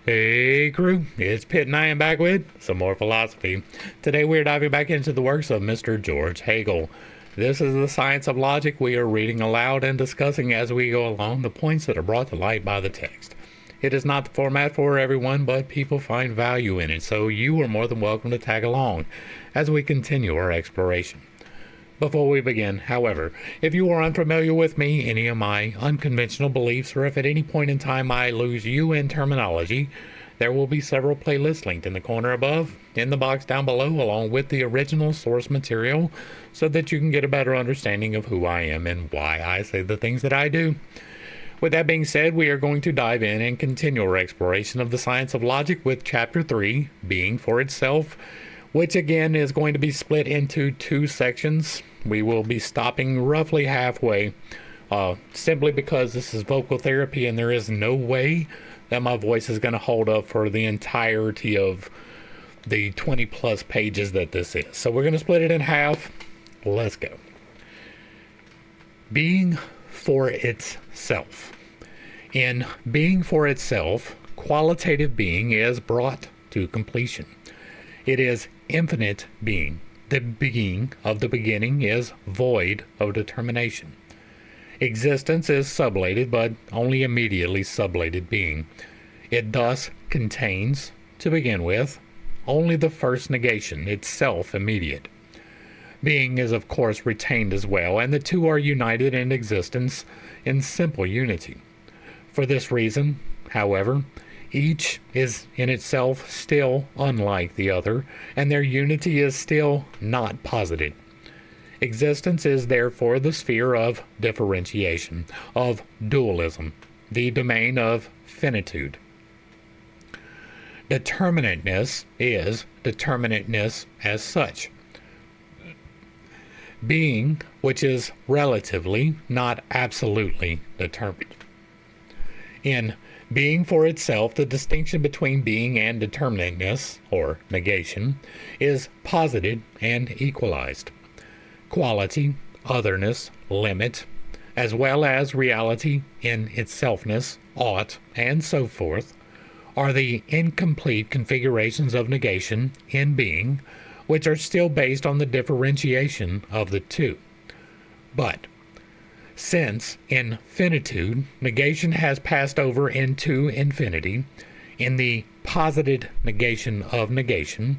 Hey crew, it's Pitt and I am back with some more philosophy. Today we're diving back into the works of Mr. Georg Hegel. This is the science of logic we are reading aloud and discussing as we go along the points that are brought to light by the text. It is not the format for everyone, but people find value in it, so you are more than welcome to tag along as we continue our exploration. Before we begin, however, if you are unfamiliar with me, any of my unconventional beliefs, or if at any point in time I lose you in terminology, there will be several playlists linked in the corner above, in the box down below, along with the original source material, so that you can get a better understanding of who I am and why I say the things that I do. With that being said, we are going to dive in and continue our exploration of the science of logic with Chapter 3, Being for Itself, which again is going to be split into two sections. We will be stopping roughly halfway, simply because this is vocal therapy and there is no way that my voice is going to hold up for the entirety of the 20 plus pages that this is. So we're going to split it in half. Let's go. Being for itself. In Being for Itself, qualitative being is brought to completion. It is infinite being. The being of the beginning is void of determination. Existence is sublated, but only immediately sublated being. It thus contains, to begin with, only the first negation, itself immediate. Being is of course retained as well, and the two are united in existence in simple unity. For this reason, however, each is in itself still unlike the other, and their unity is still not posited. Existence is therefore the sphere of differentiation, of dualism, the domain of finitude. Determinateness is determinateness as such. Being, which is relatively, not absolutely determined. In Being for Itself, the distinction between being and determinateness, or negation, is posited and equalized. Quality, otherness, limit, as well as reality in itselfness, ought, and so forth, are the incomplete configurations of negation in being, which are still based on the differentiation of the two. But since in finitude, negation has passed over into infinity, in the posited negation of negation,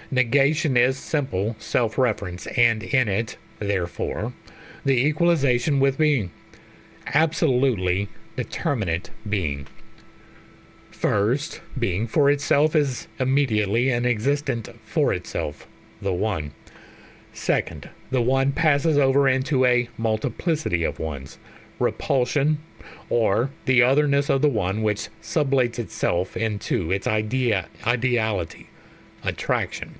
negation is simple self-reference, and in it, therefore, the equalization with being, absolutely determinate being. First, being for itself is immediately and existent for itself, the one. Second, the one passes over into a multiplicity of ones, repulsion, or the otherness of the one which sublates itself into its ideality, attraction.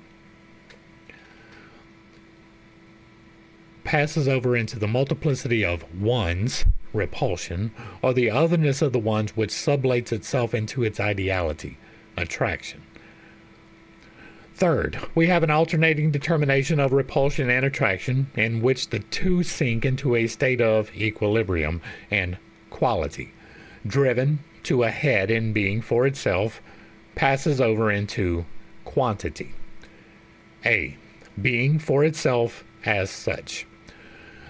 Passes over into the multiplicity of ones, repulsion, or the otherness of the ones which sublates itself into its ideality, attraction. Third, we have an alternating determination of repulsion and attraction in which the two sink into a state of equilibrium and quality, driven to a head in being for itself, passes over into quantity. A. Being for itself as such.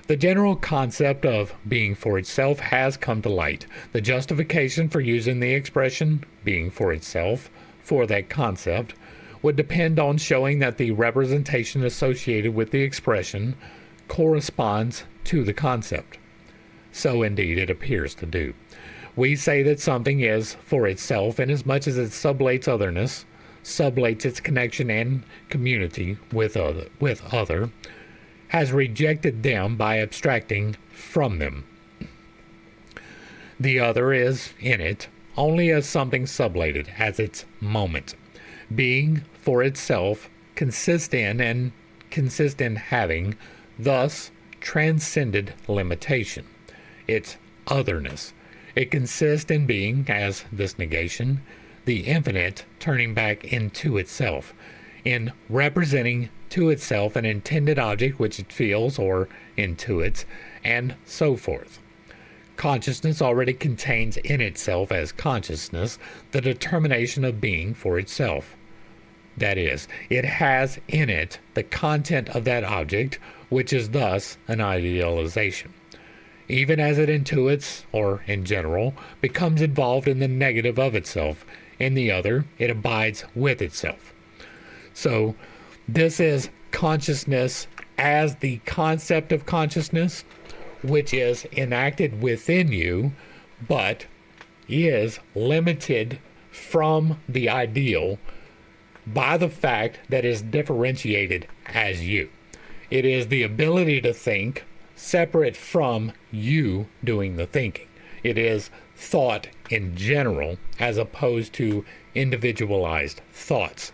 The general concept of being for itself has come to light. The justification for using the expression being for itself for that concept would depend on showing that the representation associated with the expression corresponds to the concept. So indeed it appears to do. We say that something is for itself inasmuch as it sublates otherness, sublates its connection and community with other, has rejected them by abstracting from them. The other is in it only as something sublated, as its moment. Being for itself consists in having thus transcended limitation, its otherness. It consists in being, as this negation, the infinite turning back into itself, in representing to itself an intended object which it feels or intuits, and so forth. Consciousness already contains in itself as consciousness the determination of being for itself. That is, it has in it the content of that object, which is thus an idealization. Even as it intuits, or in general, becomes involved in the negative of itself, in the other, it abides with itself. So, this is consciousness as the concept of consciousness, which is enacted within you, but is limited from the ideal by the fact that it is differentiated as you. It is the ability to think separate from you doing the thinking. It is thought in general as opposed to individualized thoughts.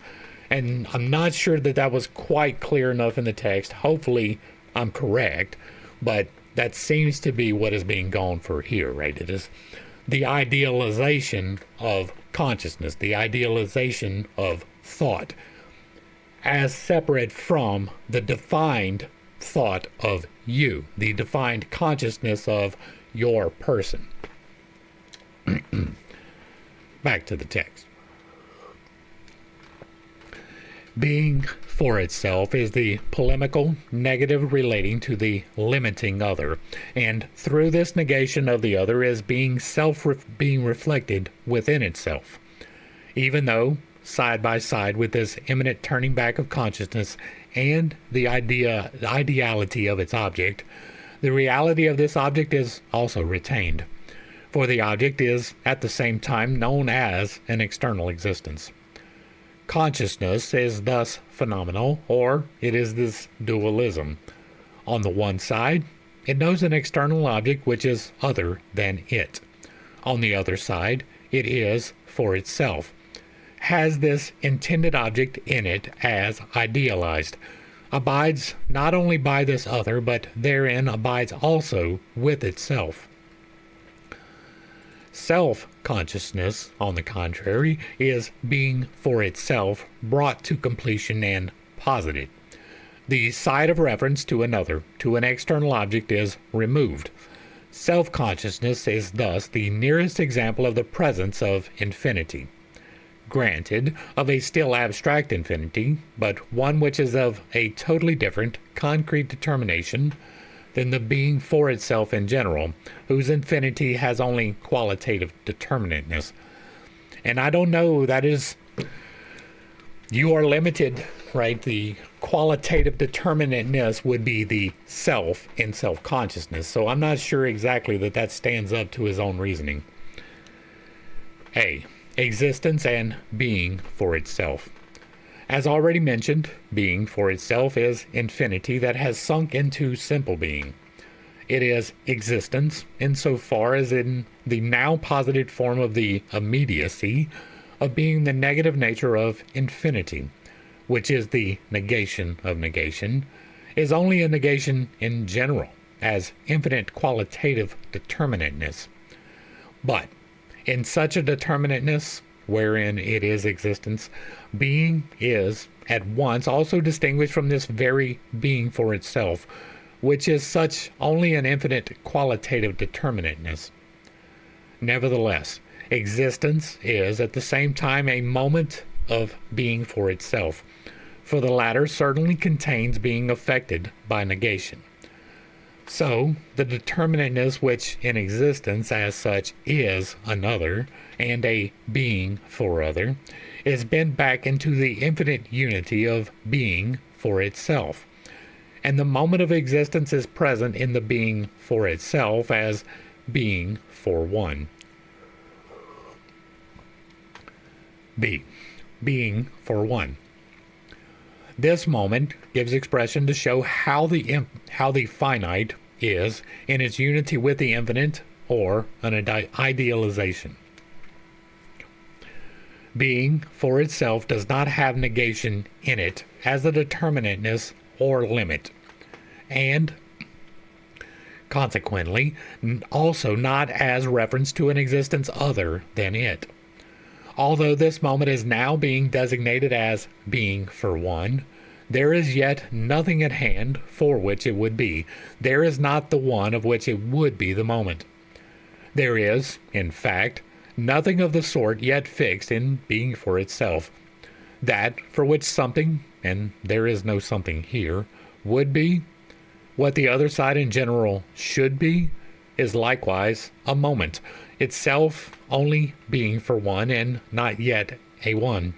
And I'm not sure that that was quite clear enough in the text. Hopefully I'm correct, but that seems to be what is being gone for here, right? It is the idealization of consciousness, the idealization of thought, as separate from the defined thought of you, the defined consciousness of your person. Back to the text. Being for itself is the polemical negative relating to the limiting other, and through this negation of the other is being being reflected within itself. Even though side by side with this imminent turning back of consciousness and the ideality of its object, the reality of this object is also retained, for the object is at the same time known as an external existence. Consciousness is thus phenomenal, or it is this dualism. On the one side, it knows an external object which is other than it. On the other side, it is for itself, has this intended object in it as idealized, abides not only by this other, but therein abides also with itself. Self-consciousness, on the contrary, is being for itself brought to completion and posited. The side of reference to another, to an external object, is removed. Self-consciousness is thus the nearest example of the presence of infinity. Granted, of a still abstract infinity, but one which is of a totally different, concrete determination than the being for itself in general, whose infinity has only qualitative determinateness. And I don't know, that is, you are limited, right? The qualitative determinateness would be the self in self-consciousness. So I'm not sure exactly that stands up to his own reasoning. A. Existence and being for itself. As already mentioned, being for itself is infinity that has sunk into simple being. It is existence insofar as in the now posited form of the immediacy of being the negative nature of infinity, which is the negation of negation, is only a negation in general, as infinite qualitative determinateness. But in such a determinateness, wherein it is existence, being is at once also distinguished from this very being for itself, which is such only an infinite qualitative determinateness. Nevertheless, existence is at the same time a moment of being for itself, for the latter certainly contains being affected by negation. So, the determinateness which in existence as such is another, and a being for other, is bent back into the infinite unity of being for itself. And the moment of existence is present in the being for itself as being for one. B. Being for one. This moment gives expression to show how the finite is in its unity with the infinite, or an idealization. Being for itself does not have negation in it as a determinateness or limit, and consequently also not as reference to an existence other than it. Although this moment is now being designated as being for one, there is yet nothing at hand for which it would be. There is not the one of which it would be the moment. There is, in fact, nothing of the sort yet fixed in being for itself. That for which something, and there is no something here, would be, what the other side in general should be, is likewise a moment, itself only being for one and not yet a one.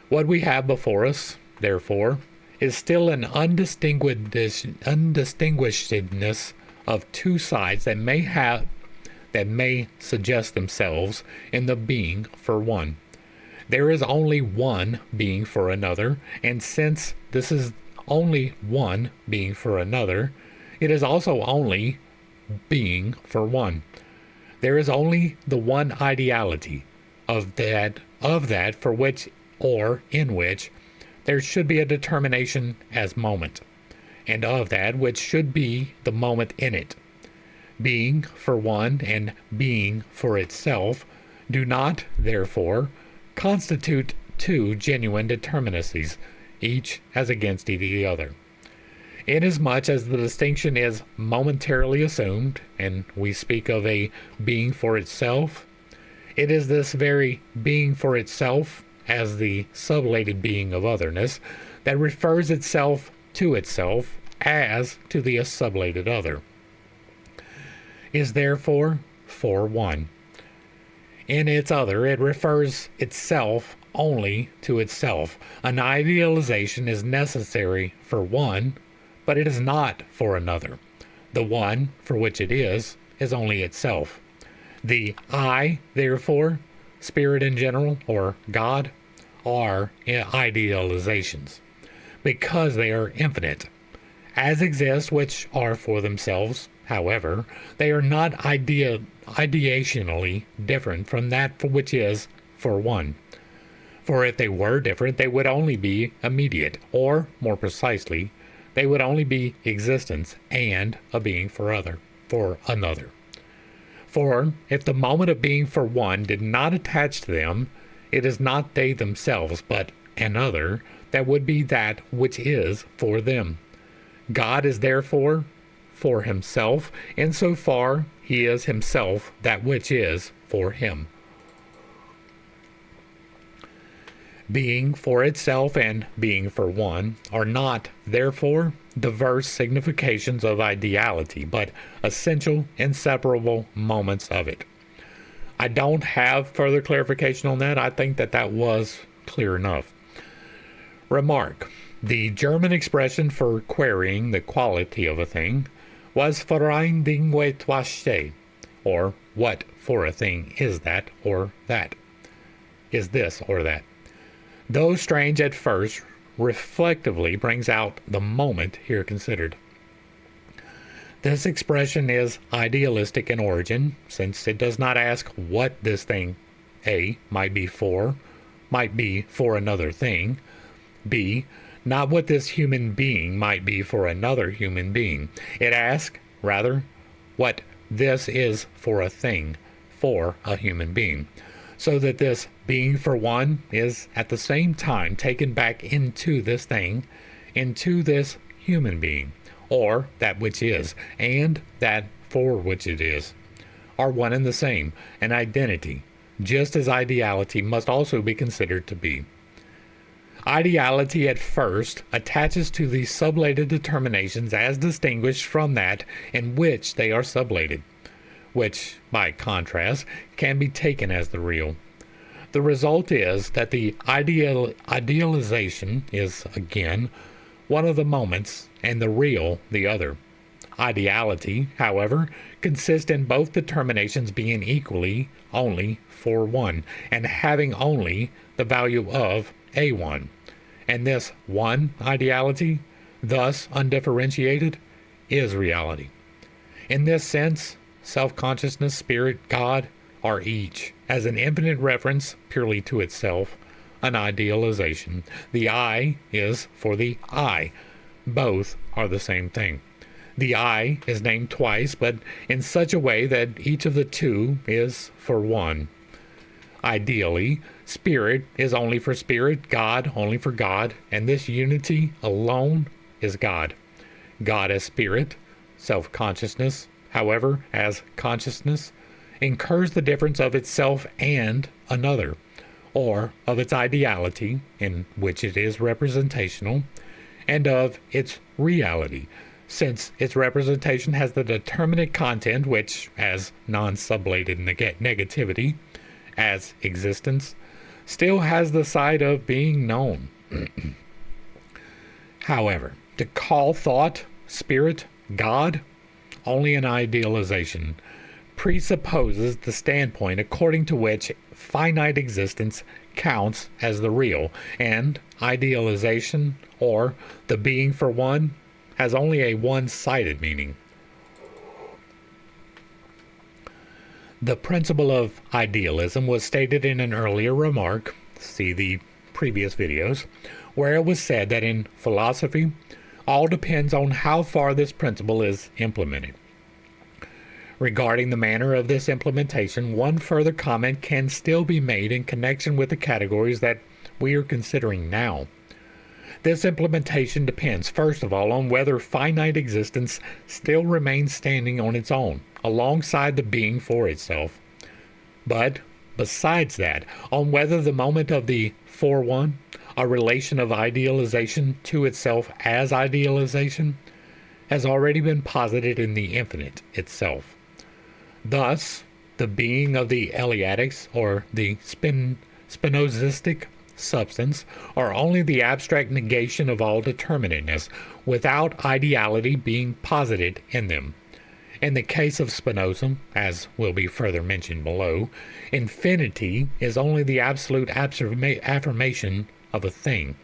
What we have before us, therefore, is still an undistinguishedness of two sides that may suggest themselves in the being for one. There is only one being for another, and since this is only one being for another, it is also only being for one. There is only the one ideality of that for which or in which there should be a determination as moment, and of that which should be the moment in it. Being for one and being for itself do not, therefore, constitute two genuine determinacies, each as against the other. Inasmuch as the distinction is momentarily assumed, and we speak of a being for itself, it is this very being for itself, as the sublated being of otherness, that refers itself as to the sublated other, is therefore for one. In its other, it refers itself only to itself. An idealization is necessary for one, but it is not for another. The one for which it is only itself. The I, therefore, spirit in general, or God, are idealizations, because they are infinite. As exist which are for themselves, however, they are not ideationally different from that for which is for one. For if they were different, they would only be immediate, or, more precisely, they would only be existence and a being for another. For if the moment of being for one did not attach to them, it is not they themselves, but another, that would be that which is for them. God is therefore for himself, in so far he is himself that which is for him. Being for itself and being for one are not, therefore, diverse significations of ideality, but essential, inseparable moments of it. I don't have further clarification on that. I think that was clear enough. Remark: the German expression for querying the quality of a thing was für ein Ding etwas steht, or what for a thing is that or that, is this or that. Though strange at first, reflectively brings out the moment here considered. This expression is idealistic in origin, since it does not ask what this thing A might be for another thing, B, not what this human being might be for another human being. It asks, rather, what this is for a thing, for a human being, so that this being for one is at the same time taken back into this thing, into this human being, or that which is, and that for which it is, are one and the same, an identity, just as ideality must also be considered to be. Ideality at first attaches to these sublated determinations as distinguished from that in which they are sublated, which, by contrast, can be taken as the real. The result is that the idealization is, again, one of the moments, and the real the other. Ideality, however, consists in both determinations being equally only for one, and having only the value of a one. And this one ideality, thus undifferentiated, is reality. In this sense, self-consciousness, spirit, God, are each, as an infinite reference purely to itself, an idealization. The I is for the I. Both are the same thing. The I is named twice, but in such a way that each of the two is for one. Ideally, spirit is only for spirit, God only for God, and this unity alone is God. God as spirit, self-consciousness however, as consciousness, incurs the difference of itself and another, or of its ideality, in which it is representational, and of its reality, since its representation has the determinate content which, as non-sublated negativity, as existence, still has the side of being known. However, to call thought, spirit, God, only an idealization, presupposes the standpoint according to which finite existence counts as the real, and idealization, or the being for one, has only a one-sided meaning. The principle of idealism was stated in an earlier remark, see the previous videos, where it was said that in philosophy, all depends on how far this principle is implemented. Regarding the manner of this implementation, one further comment can still be made in connection with the categories that we are considering now. This implementation depends, first of all, on whether finite existence still remains standing on its own, alongside the being for itself. But, besides that, on whether the moment of the for one, a relation of idealization to itself as idealization, has already been posited in the infinite itself. Thus, the being of the Eleatics, or the Spinozistic substance, are only the abstract negation of all determinateness, without ideality being posited in them. In the case of Spinoza, as will be further mentioned below, infinity is only the absolute affirmation of a thing,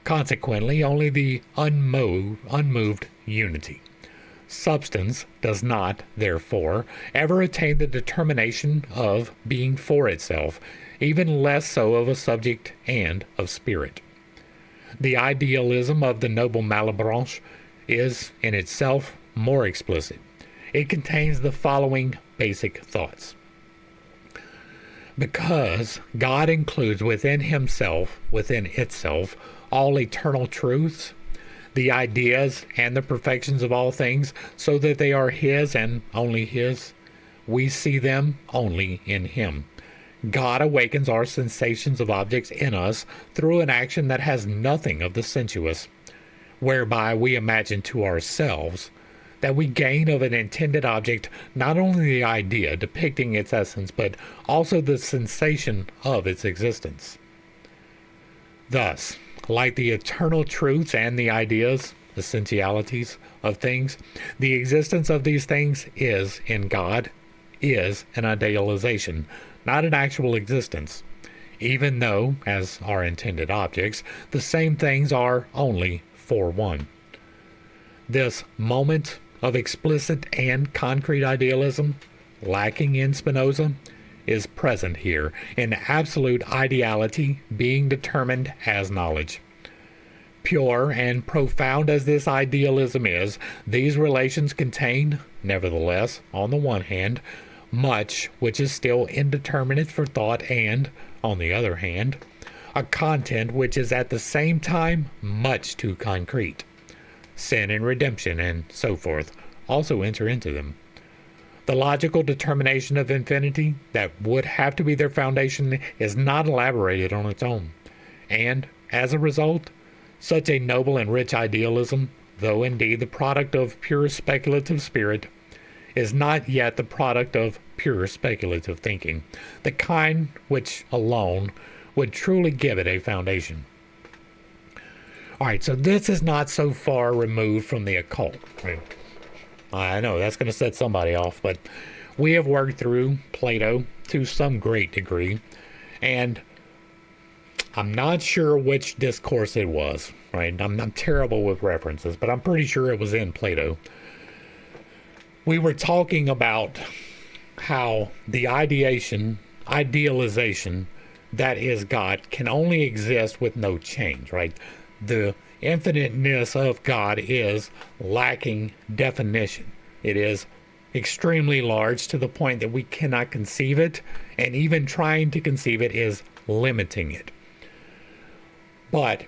consequently only the unmoved unity. Substance does not, therefore, ever attain the determination of being for itself, even less so of a subject and of spirit. The idealism of the noble Malebranche is, in itself, more explicit. It contains the following basic thoughts. Because God includes within itself, all eternal truths, the ideas and the perfections of all things, so that they are His and only His, we see them only in Him. God awakens our sensations of objects in us through an action that has nothing of the sensuous, whereby we imagine to ourselves that we gain of an intended object not only the idea depicting its essence, but also the sensation of its existence. Thus, like the eternal truths and the ideas, essentialities of things, the existence of these things is, in God, is an idealization, not an actual existence, even though, as are intended objects, the same things are only for one. This moment of explicit and concrete idealism, lacking in Spinoza, is present here, in absolute ideality being determined as knowledge. Pure and profound as this idealism is, these relations contain, nevertheless, on the one hand, much which is still indeterminate for thought and, on the other hand, a content which is at the same time much too concrete. Sin and redemption and so forth also enter into them. The logical determination of infinity that would have to be their foundation is not elaborated on its own, and, as a result, such a noble and rich idealism, though indeed the product of pure speculative spirit, is not yet the product of pure speculative thinking, the kind which alone would truly give it a foundation. Alright, so this is not so far removed from the occult. Right? I know that's going to set somebody off, but we have worked through Plato to some great degree, and I'm not sure which discourse it was, right? I'm terrible with references, but I'm pretty sure it was in Plato. We were talking about how the idealization that is God can only exist with no change, right? The infiniteness of God is lacking definition. It is extremely large to the point that we cannot conceive it, and even trying to conceive it is limiting it. But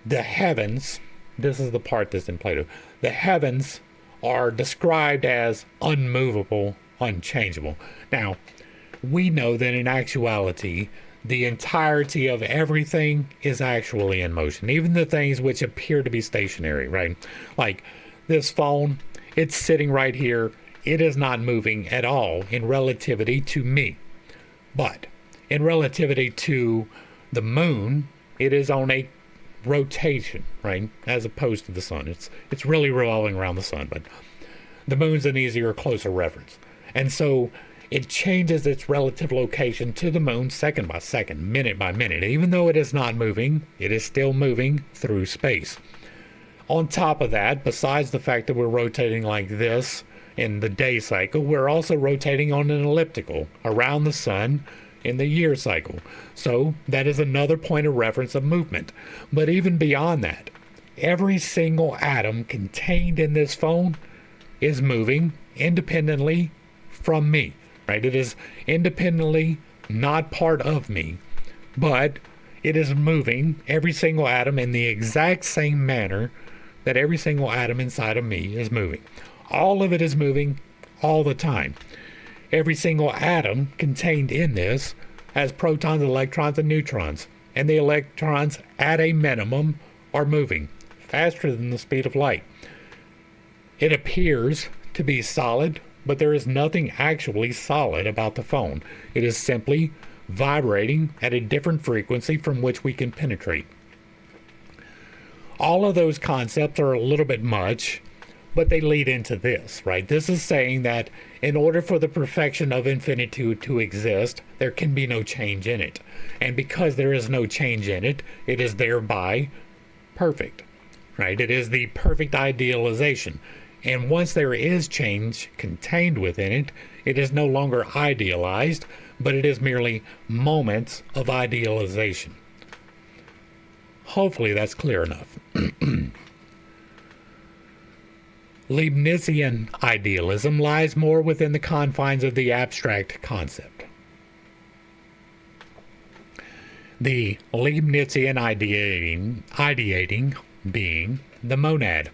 the heavens, this is the part that's in Plato, the heavens are described as unmovable, unchangeable. Now, we know that in actuality, the entirety of everything is actually in motion, even the things which appear to be stationary, right? Like this phone, it's sitting right here. It is not moving at all in relativity to me. But in relativity to the moon, it is on a rotation, right? As opposed to the sun. It's really revolving around the sun, but the moon's an easier, closer reference. And so it changes its relative location to the moon second by second, minute by minute. Even though it is not moving, it is still moving through space. On top of that, besides the fact that we're rotating like this in the day cycle, we're also rotating on an elliptical around the sun in the year cycle. So that is another point of reference of movement. But even beyond that, every single atom contained in this phone is moving independently from me. Right? It is independently not part of me, but it is moving, every single atom, in the exact same manner that every single atom inside of me is moving. All of it is moving all the time. Every single atom contained in this has protons, electrons, and neutrons, and the electrons at a minimum are moving faster than the speed of light. It appears to be solid, but there is nothing actually solid about the phone. It is simply vibrating at a different frequency from which we can penetrate. All of those concepts are a little bit much, but they lead into this, right? This is saying that in order for the perfection of infinitude to exist, there can be no change in it. And because there is no change in it, it is thereby perfect, right? It is the perfect idealization. And once there is change contained within it, it is no longer idealized, but it is merely moments of idealization. Hopefully that's clear enough. Leibnizian idealism lies more within the confines of the abstract concept. The Leibnizian ideating being, the monad,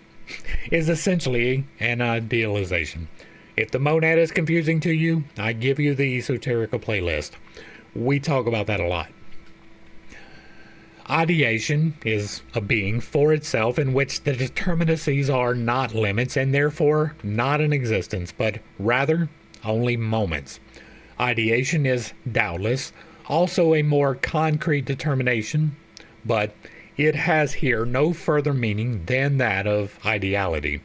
is essentially an idealization. If the monad is confusing to you, I give you the esoterica playlist. We talk about that a lot. Ideation is a being for itself in which the determinacies are not limits and therefore not an existence, but rather only moments. Ideation is doubtless also a more concrete determination, but it has here no further meaning than that of ideality,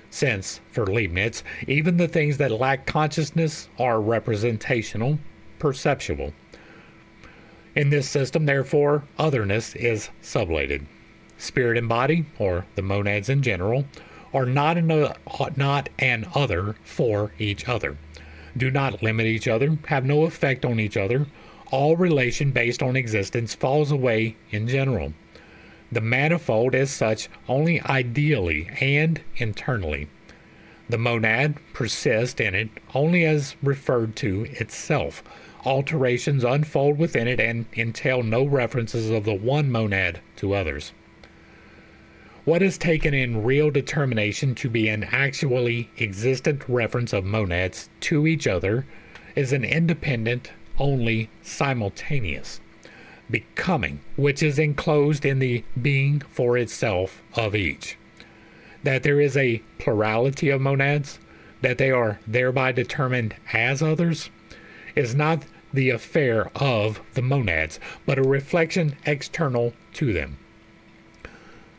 since, for Leibniz, even the things that lack consciousness are representational, perceptual. In this system, therefore, otherness is sublated. Spirit and body, or the monads in general, are not an other for each other, do not limit each other, have no effect on each other. All relation based on existence falls away in general. The manifold as such only ideally and internally. The monad persists in it only as referred to itself. Alterations unfold within it and entail no references of the one monad to others. What is taken in real determination to be an actually existent reference of monads to each other is an independent, only simultaneous becoming, which is enclosed in the being for itself of each. That there is a plurality of monads, that they are thereby determined as others, is not the affair of the monads, but a reflection external to them,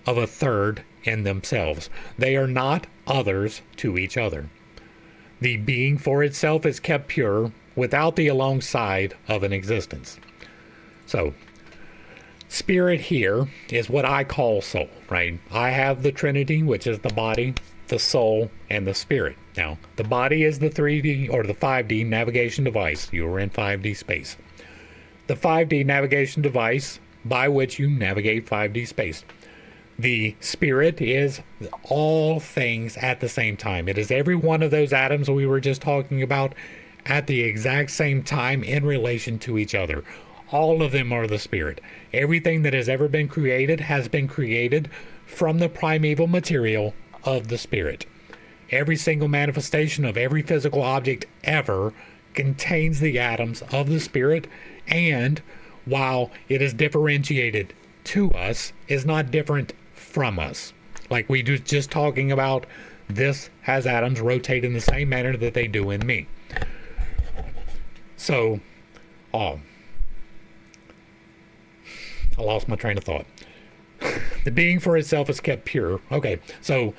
of a third in themselves. They are not others to each other. The being for itself is kept pure without the alongside of an existence. So, spirit here is what I call soul, right? I have the Trinity, which is the body, the soul, and the spirit. Now, the body is the 3D or the 5D navigation device. You are in 5D space. The 5D navigation device by which you navigate 5D space. The spirit is all things at the same time. It is every one of those atoms we were just talking about at the exact same time in relation to each other. All of them are the spirit. Everything that has ever been created has been created from the primeval material of the spirit. Every single manifestation of every physical object ever contains the atoms of the spirit, and while it is differentiated to us, is not different from us. Like we do just talking about, this has atoms rotate in the same manner that they do in me. So, I lost my train of thought. The being for itself is kept pure. Okay, so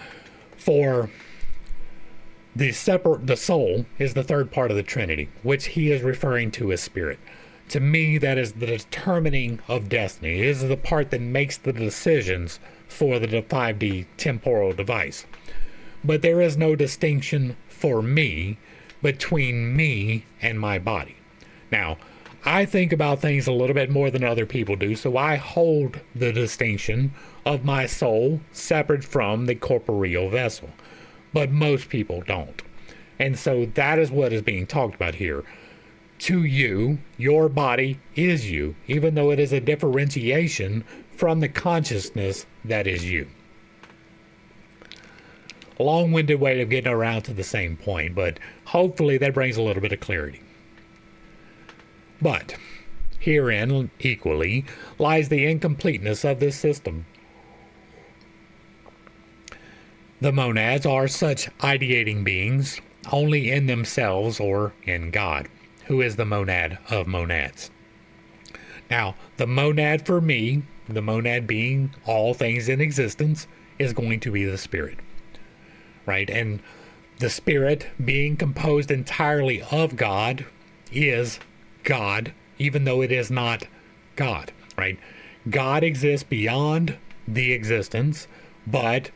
for the soul is the third part of the Trinity, which he is referring to as spirit. To me, that is the determining of destiny. It is the part that makes the decisions for the 5D temporal device. But there is no distinction for me between me and my body. Now, I think about things a little bit more than other people do, so I hold the distinction of my soul separate from the corporeal vessel. But most people don't. And so that is what is being talked about here. To you, your body is you, even though it is a differentiation from the consciousness that is you. A long-winded way of getting around to the same point, but hopefully that brings a little bit of clarity. But herein, equally, lies the incompleteness of this system. The monads are such ideating beings only in themselves or in God, who is the monad of monads. Now, the monad for me, the monad being all things in existence, is going to be the spirit, right? And the spirit being composed entirely of God is God, even though it is not God, right? God exists beyond the existence, but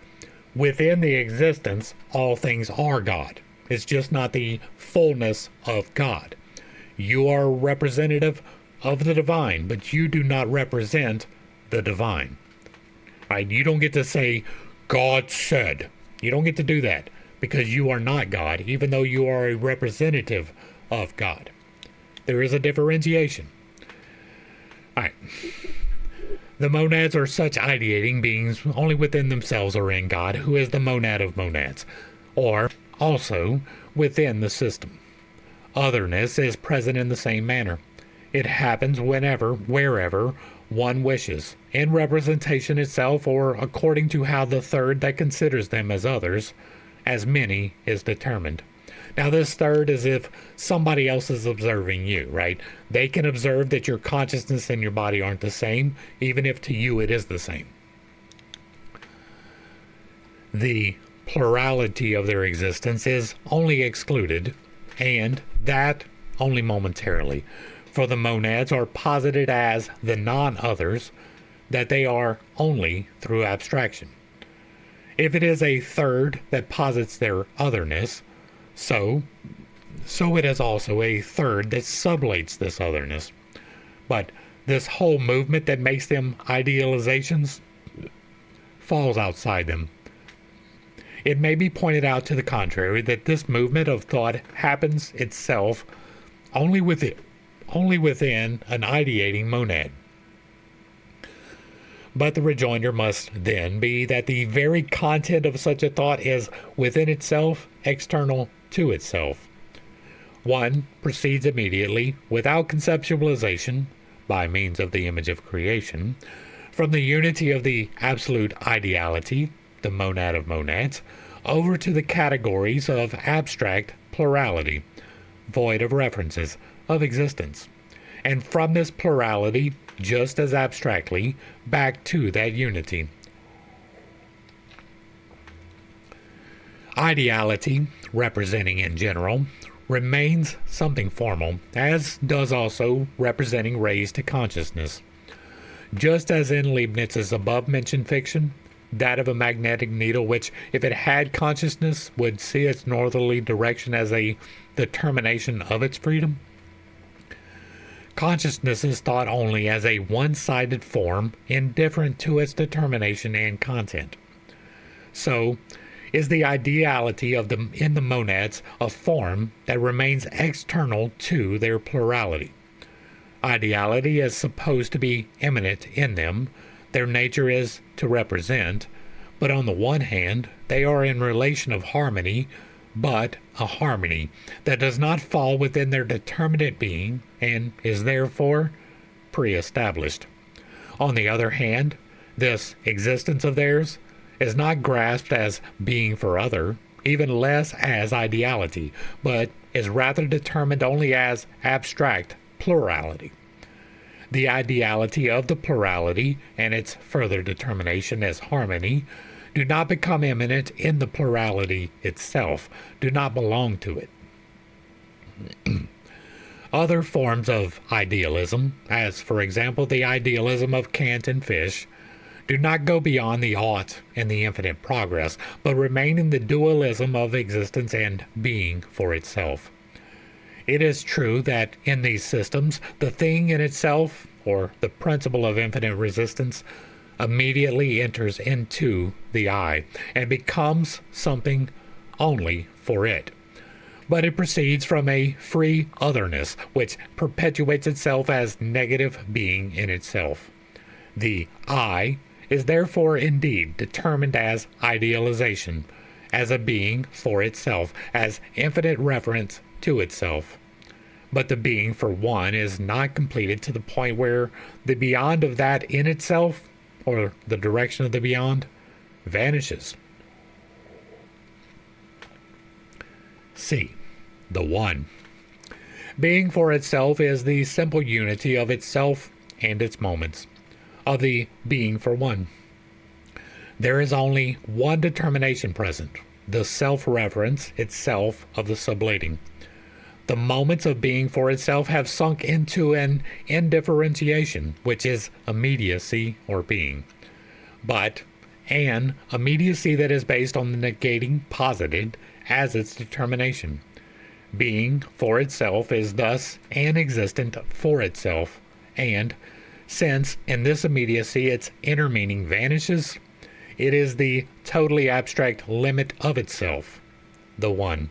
within the existence, all things are God. It's just not the fullness of God. You are a representative of the divine, but you do not represent the divine, right? You don't get to say, God said. You don't get to do that because you are not God, even though you are a representative of God. There is a differentiation. All right. The monads are such ideating beings only within themselves or in God, who is the monad of monads, or also within the system. Otherness is present in the same manner. It happens whenever, wherever one wishes, in representation itself or according to how the third that considers them as others, as many, is determined. Now this third is if somebody else is observing you, right? They can observe that your consciousness and your body aren't the same, even if to you it is the same. The plurality of their existence is only excluded, and that only momentarily. For the monads are posited as the non-others, that they are only through abstraction. If it is a third that posits their otherness, so it is also a third that sublates this otherness. But this whole movement that makes them idealizations falls outside them. It may be pointed out to the contrary that this movement of thought happens itself only within an ideating monad. But the rejoinder must then be that the very content of such a thought is within itself, external to itself. One proceeds immediately, without conceptualization, by means of the image of creation, from the unity of the absolute ideality, the monad of monads, over to the categories of abstract plurality, void of references, of existence, and from this plurality, just as abstractly, back to that unity. Ideality, representing in general, remains something formal, as does also representing rays to consciousness. Just as in Leibniz's above-mentioned fiction, that of a magnetic needle which, if it had consciousness, would see its northerly direction as a determination of its freedom. Consciousness is thought only as a one-sided form, indifferent to its determination and content. So is the ideality in the monads a form that remains external to their plurality. Ideality is supposed to be immanent in them, their nature is to represent, But on the one hand, they are in relation of harmony, but a harmony that does not fall within their determinate being and is therefore pre-established. On the other hand, this existence of theirs is not grasped as being for other, even less as ideality, but is rather determined only as abstract plurality. The ideality of the plurality and its further determination as harmony do not become immanent in the plurality itself, do not belong to it. Other forms of idealism, as for example the idealism of Kant and Fish, do not go beyond the ought and the infinite progress, but remain in the dualism of existence and being for itself. It is true that in these systems, the thing in itself, or the principle of infinite resistance, immediately enters into the I and becomes something only for it. But it proceeds from a free otherness, which perpetuates itself as negative being in itself. The I is therefore indeed determined as idealization, as a being for itself, as infinite reference to itself. But the being for one is not completed to the point where the beyond of that in itself, or the direction of the beyond, vanishes. C. The One. Being for itself is the simple unity of itself and its moments, of the being for one. There is only one determination present, the self-reference itself of the sublating. The moments of being for itself have sunk into an indifferentiation, which is immediacy or being, but an immediacy that is based on the negating posited as its determination. Being for itself is thus an existent for itself, and since in this immediacy its inner meaning vanishes, it is the totally abstract limit of itself, the One.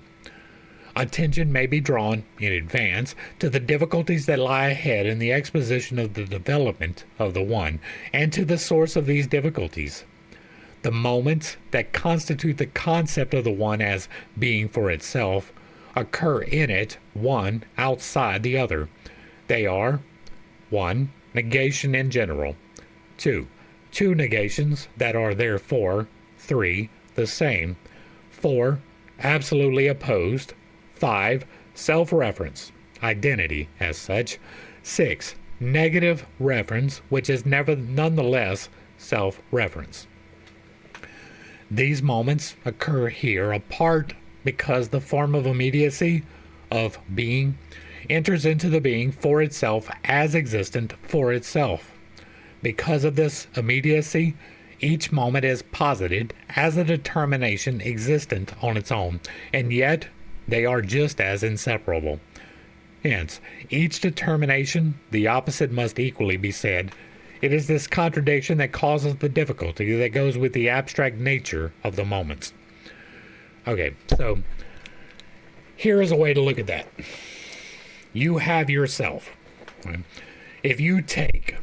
Attention may be drawn in advance to the difficulties that lie ahead in the exposition of the development of the One, and to the source of these difficulties. The moments that constitute the concept of the One as being for itself occur in it, one outside the other. They are 1. Negation in general. 2. Two negations that are therefore 3. The same. 4. Absolutely opposed. 5. Self-reference, identity as such. 6. Negative reference, which is nonetheless self-reference. These moments occur here apart because the form of immediacy of being enters into the being for itself as existent for itself. Because of this immediacy, each moment is posited as a determination existent on its own, and yet they are just as inseparable. Hence, each determination, the opposite must equally be said. It is this contradiction that causes the difficulty that goes with the abstract nature of the moments. Okay, so here is a way to look at that. You have yourself. Right? If you take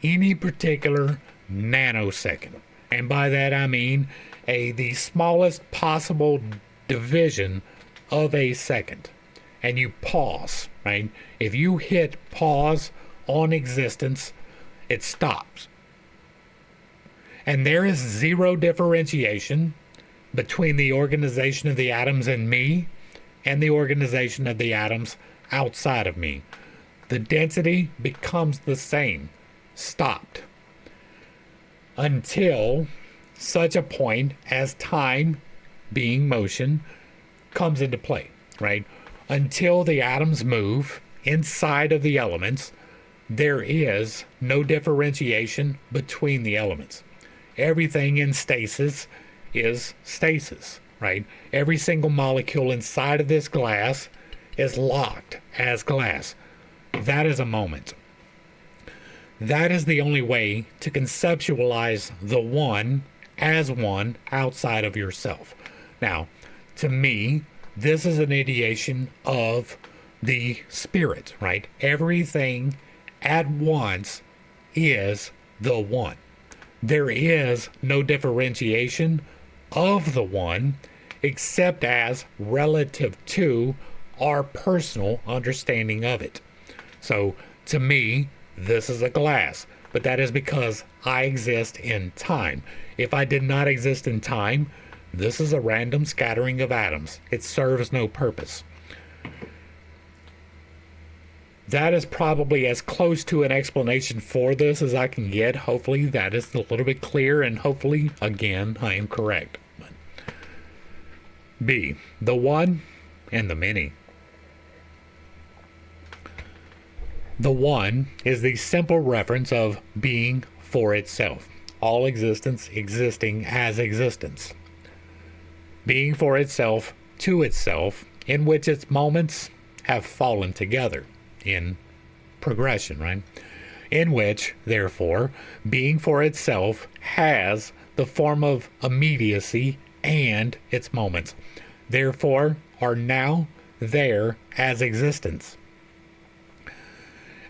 any particular nanosecond, and by that I mean the smallest possible division of a second, and you pause, right? If you hit pause on existence, it stops. And there is zero differentiation between the organization of the atoms in me and the organization of the atoms outside of me. The density becomes the same, stopped, until such a point as time, being motion, comes into play, right? Until the atoms move inside of the elements, there is no differentiation between the elements. Everything in stasis is stasis, right? Every single molecule inside of this glass is locked as glass. That is a moment. That is the only way to conceptualize the One as one outside of yourself. Now, to me, this is an ideation of the spirit, right? Everything at once is the One. there is no differentiation of the one except as relative to our personal understanding of it. So, to me, this is a glass, but that is because I exist in time. If I did not exist in time, this is a random scattering of atoms. It serves no purpose. That is probably as close to an explanation for this as I can get. Hopefully that is a little bit clear, and hopefully, again, I am correct. B. The one and the many. The one is the simple reference of being for itself, all existence existing as existence. Being for itself to itself, in which its moments have fallen together in progression, right? In which, therefore, being for itself has the form of immediacy and its moments, therefore are now there as existence.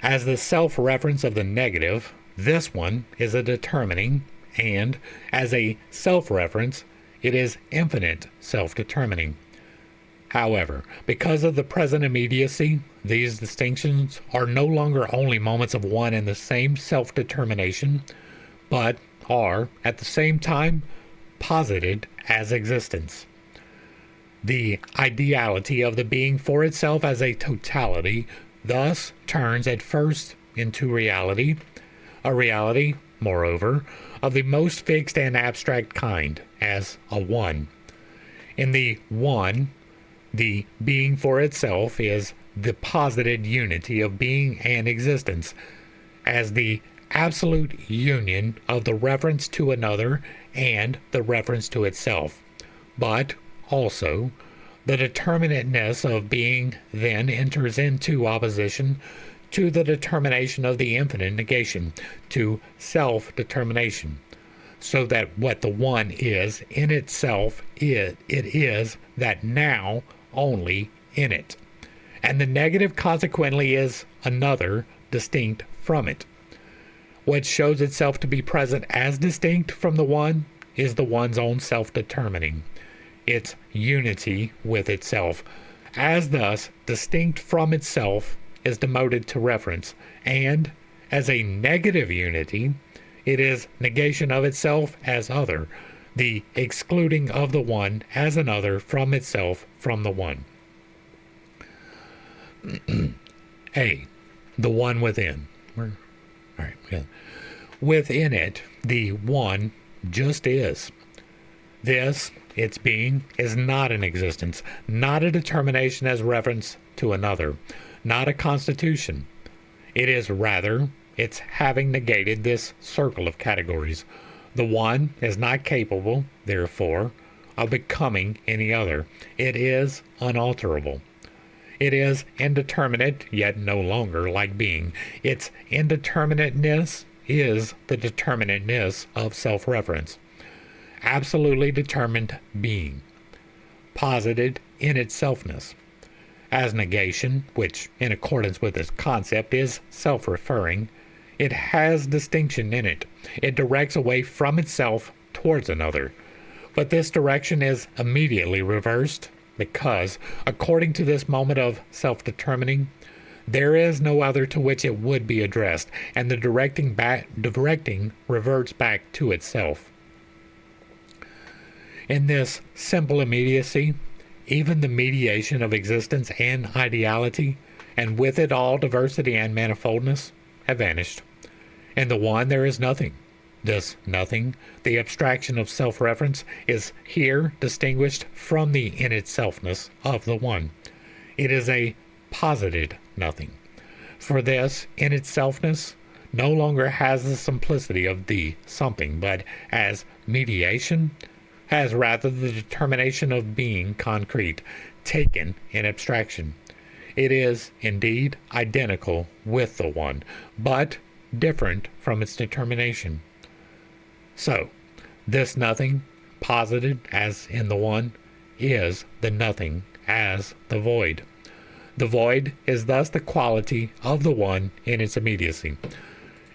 As the self-reference of the negative, this one is a determining, and as a self-reference, it is infinite self-determining. However, because of the present immediacy, these distinctions are no longer only moments of one and the same self-determination, but are, at the same time, posited as existence. The ideality of the being for itself as a totality thus turns at first into reality, a reality, moreover, of the most fixed and abstract kind, as a one. In the one, the being for itself is the posited unity of being and existence, as the absolute union of the reference to another and the reference to itself, but also the determinateness of being then enters into opposition to the determination of the infinite negation, to self-determination, so that what the one is in itself, it is that now only in it, and the negative consequently is another distinct from it. What shows itself to be present as distinct from the one is the one's own self-determining, its unity with itself, as thus distinct from itself is demoted to reference, and as a negative unity, it is negation of itself as other, the excluding of the one as another from itself from the one. A. The one within. All right, good. Within it, the one just is. This, its being, is not an existence, not a determination as reference to another, not a constitution. It is rather its having negated this circle of categories. The one is not capable, therefore, of becoming any other. It is unalterable. It is indeterminate, yet no longer like being. Its indeterminateness is the determinateness of self-reference. Absolutely determined being, posited in itselfness. As negation, which in accordance with its concept is self-referring, it has distinction in it. It directs away from itself towards another. But this direction is immediately reversed because, according to this moment of self-determining, there is no other to which it would be addressed, and the directing reverts back to itself. In this simple immediacy, even the mediation of existence and ideality, and with it all diversity and manifoldness, have vanished. In the one there is nothing. This nothing, the abstraction of self-reference, is here distinguished from the in-itselfness of the one. It is a posited nothing. For this in-itselfness no longer has the simplicity of the something, but as mediation, has rather the determination of being concrete, taken in abstraction. It is, indeed, identical with the one, but different from its determination. So, this nothing, posited as in the one, is the nothing as the void. The void is thus the quality of the one in its immediacy.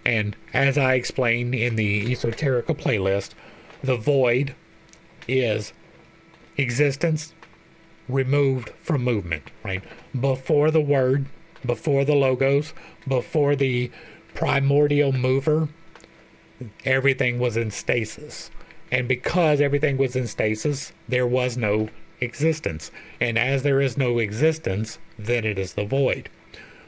And as I explained in the Esoterica playlist, the void is existence removed from movement, right? Before the word, before the logos, before the primordial mover, everything was in stasis. And because everything was in stasis, there was no existence. And as there is no existence, then it is the void.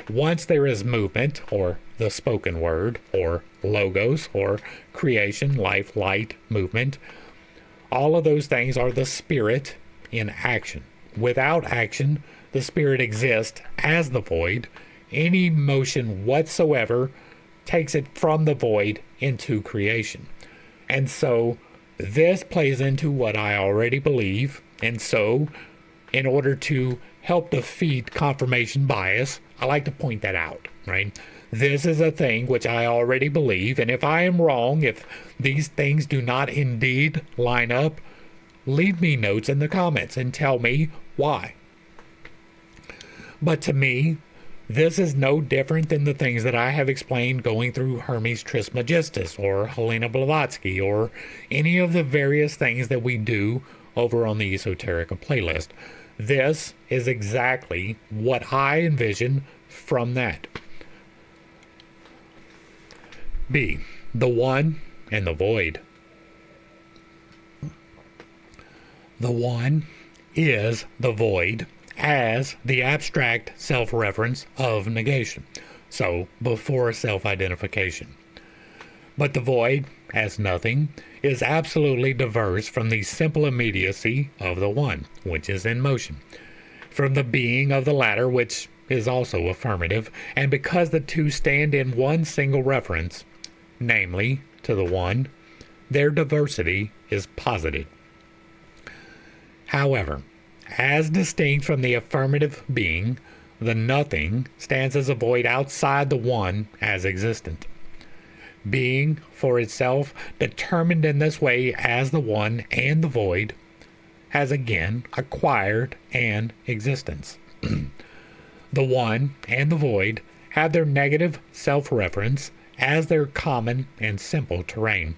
Once there is movement, or the spoken word, or logos, or creation, life, light, movement, all of those things are the spirit in action. Without action, the spirit exists as the void. Any motion whatsoever takes it from the void into creation. And so this plays into what I already believe. And so, in order to help defeat confirmation bias, I like to point that out, right? This is a thing which I already believe, and if I am wrong, if these things do not indeed line up, leave me notes in the comments and tell me why. But to me, this is no different than the things that I have explained going through Hermes Trismegistus or Helena Blavatsky or any of the various things that we do over on the Esoterica playlist. This is exactly what I envision from that. B. The one and the void. The one is the void as the abstract self-reference of negation, so before self-identification. But the void, as nothing, is absolutely diverse from the simple immediacy of the one, which is in motion, from the being of the latter, which is also affirmative, and because the two stand in one single reference, namely to the one, their diversity is posited. However, as distinct from the affirmative being, the nothing stands as a void outside the one as existent. Being for itself, determined in this way as the one and the void, has again acquired an existence. The one and the void have their negative self-reference as their common and simple terrain.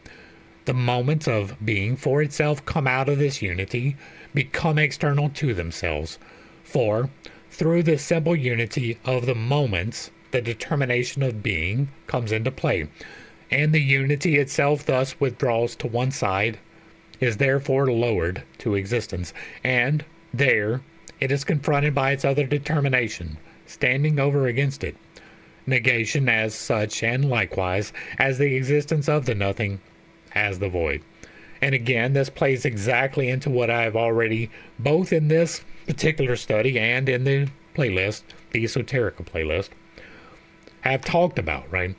The moments of being for itself come out of this unity, become external to themselves. For, through the simple unity of the moments, the determination of being comes into play, and the unity itself thus withdraws to one side, is therefore lowered to existence, and there it is confronted by its other determination, standing over against it. Negation as such, and likewise as the existence of the nothing as the void. And again, this plays exactly into what I've already, both in this particular study and in the playlist, the Esoterica playlist, have talked about, right?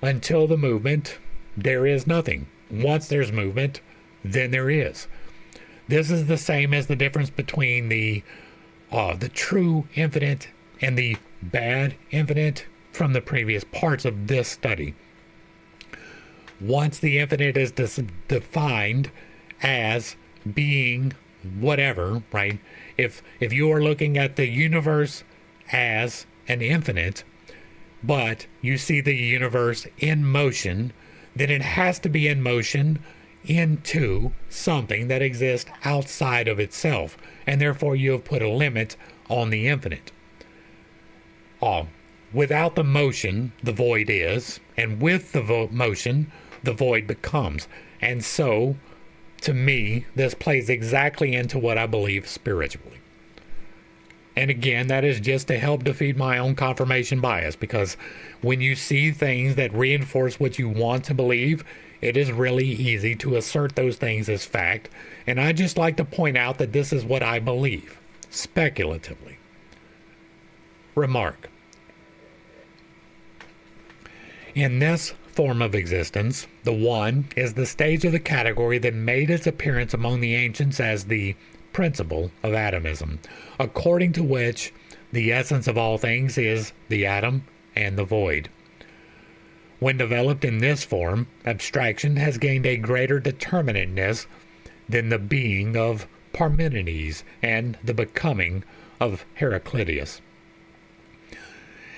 Until the movement, there is nothing. Once there's movement, then there is. This is the same as the difference between the true infinite and the bad infinite from the previous parts of this study. Once the infinite is defined as being whatever, right? If you are looking at the universe as an infinite, but you see the universe in motion, then it has to be in motion into something that exists outside of itself, and therefore you have put a limit on the infinite. Without the motion, the void is, and with the motion, the void becomes. And so, to me, this plays exactly into what I believe spiritually. And again, that is just to help defeat my own confirmation bias, because when you see things that reinforce what you want to believe, it is really easy to assert those things as fact. And I just like to point out that this is what I believe, speculatively. Remark. In this form of existence, the one is the stage of the category that made its appearance among the ancients as the principle of atomism, according to which the essence of all things is the atom and the void. When developed in this form, abstraction has gained a greater determinateness than the being of Parmenides and the becoming of Heraclitus.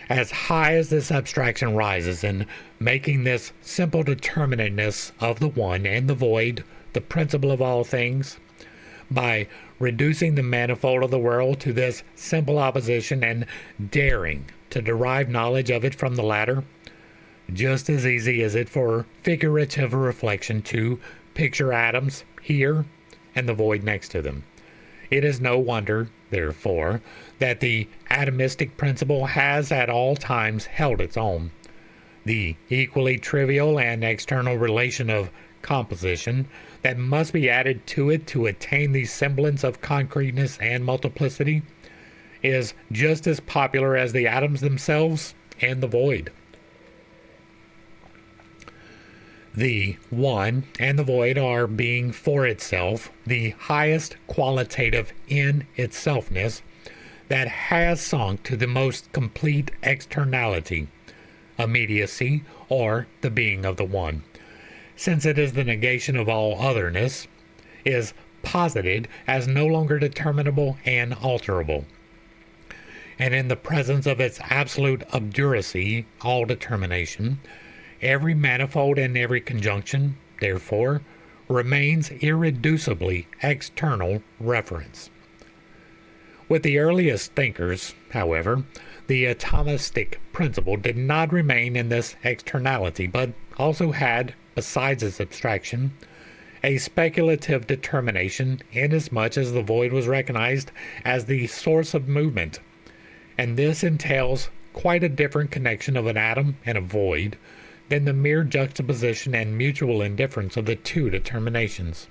As high as this abstraction rises in making this simple determinateness of the one and the void the principle of all things, by reducing the manifold of the world to this simple opposition and daring to derive knowledge of it from the latter, just as easy is it for figurative reflection to picture atoms here and the void next to them. It is no wonder, therefore, that the atomistic principle has at all times held its own. The equally trivial and external relation of composition that must be added to it to attain the semblance of concreteness and multiplicity is just as popular as the atoms themselves and the void. The one and the void are being for itself the highest qualitative in itselfness that has sunk to the most complete externality, immediacy, or the being of the one, since it is the negation of all otherness, is posited as no longer determinable and alterable. And in the presence of its absolute obduracy, all determination, every manifold and every conjunction, therefore, remains irreducibly external reference. With the earliest thinkers, however, the atomistic principle did not remain in this externality, but also had, besides its abstraction, a speculative determination, inasmuch as the void was recognized as the source of movement, and this entails quite a different connection of an atom and a void than the mere juxtaposition and mutual indifference of the two determinations.